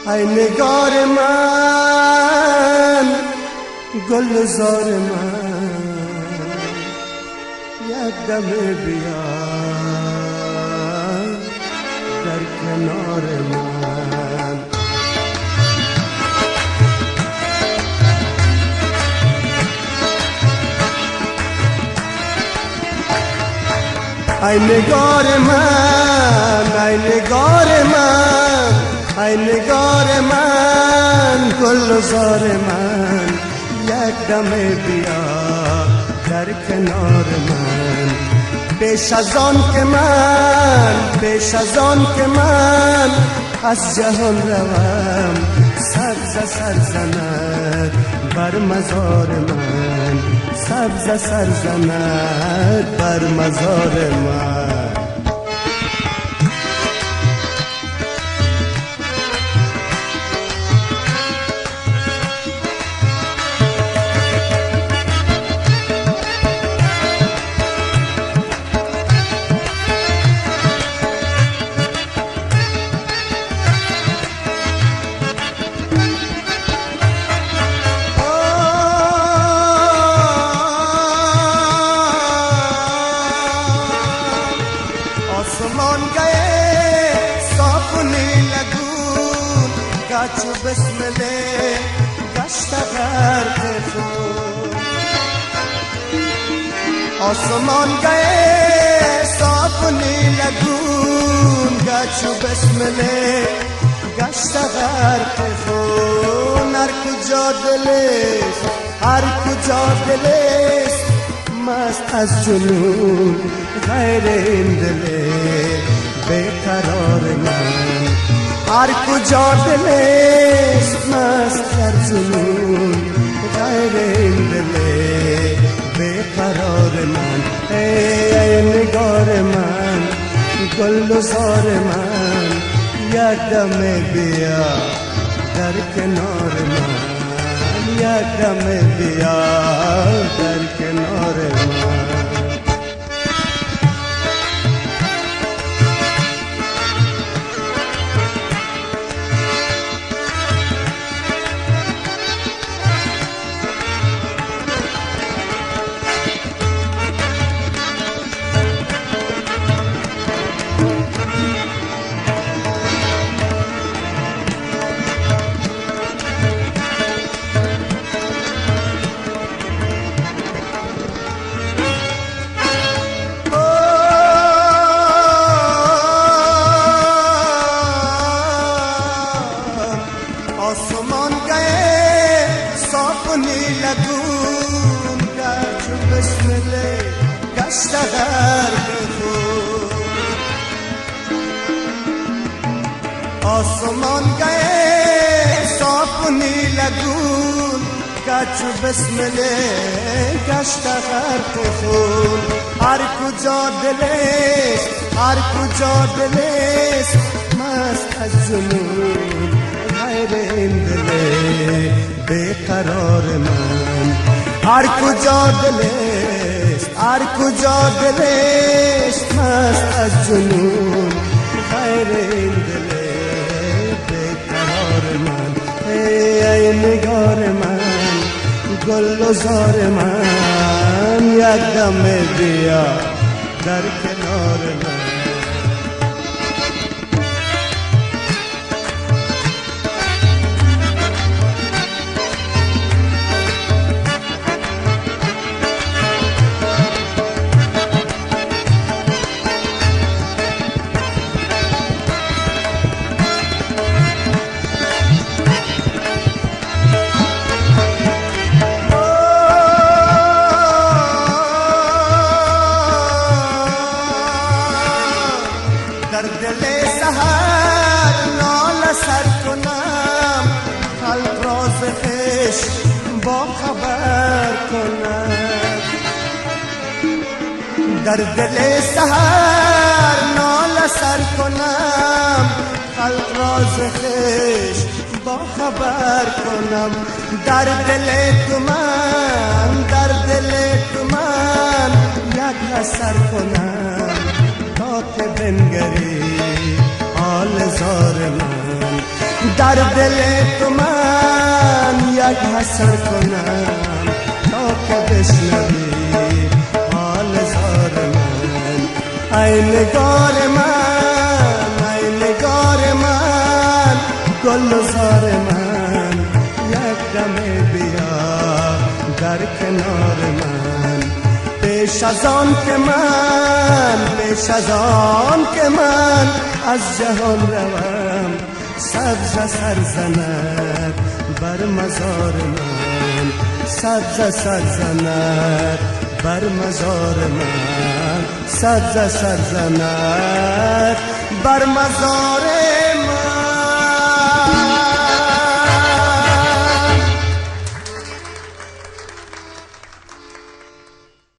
ای نگار من گلزار من یک دم بیا در کنار من ای نگار من ای نگار من ای نگار من گلزار من یک دم بیا در کنار من پیش از آن که من از جهان روم سبز سر زند بر مزار من سبز سر زند بر مزار من آسمان گئے صافنی لگون گاچو بسمله گشت غرق خون آسمان گئے صافنی لگون گاچو بسمله گشت غرق خون هر کجا دلست مست از جنون غیر این دل بیقرار من هر کجا دلست مست از جنون غیر این دل بیقرار من ای نگار من گلزار من یک دم بیا در کنار من یک دم بیا در کنار من آسمان گئے صافنی لگون گاچو بسمله گشت غرق خون آسمان گئے صافنی لگون گاچو بسمله گشت غرق خون هر کجا دلست مست از جنون غیر این دل بیقرار من هر کجا دلست مست از جنون غیر این دل بیقرار من ای نگار من گلزار من یک دم بیا در کنار من در دل سحر ناله سر کنم خلق راز عشق با خبر کنم در دل سحر ناله سر کنم خلق راز عشق با خبر کنم در دل تو من یک اثر کنم تا که بنگری حال زار من در دل تو من یک حسر کنم تا که بشنوی حال زار من. ای نگار من، ای نگار من، گل و زار من، یک دم بیا در کنار من. پیش از آن که من، پیش از آن که من از جهان روم، سبز سر زند بر مزار من، سبز سر زند بر مزار من، سبز سر زند بر مزار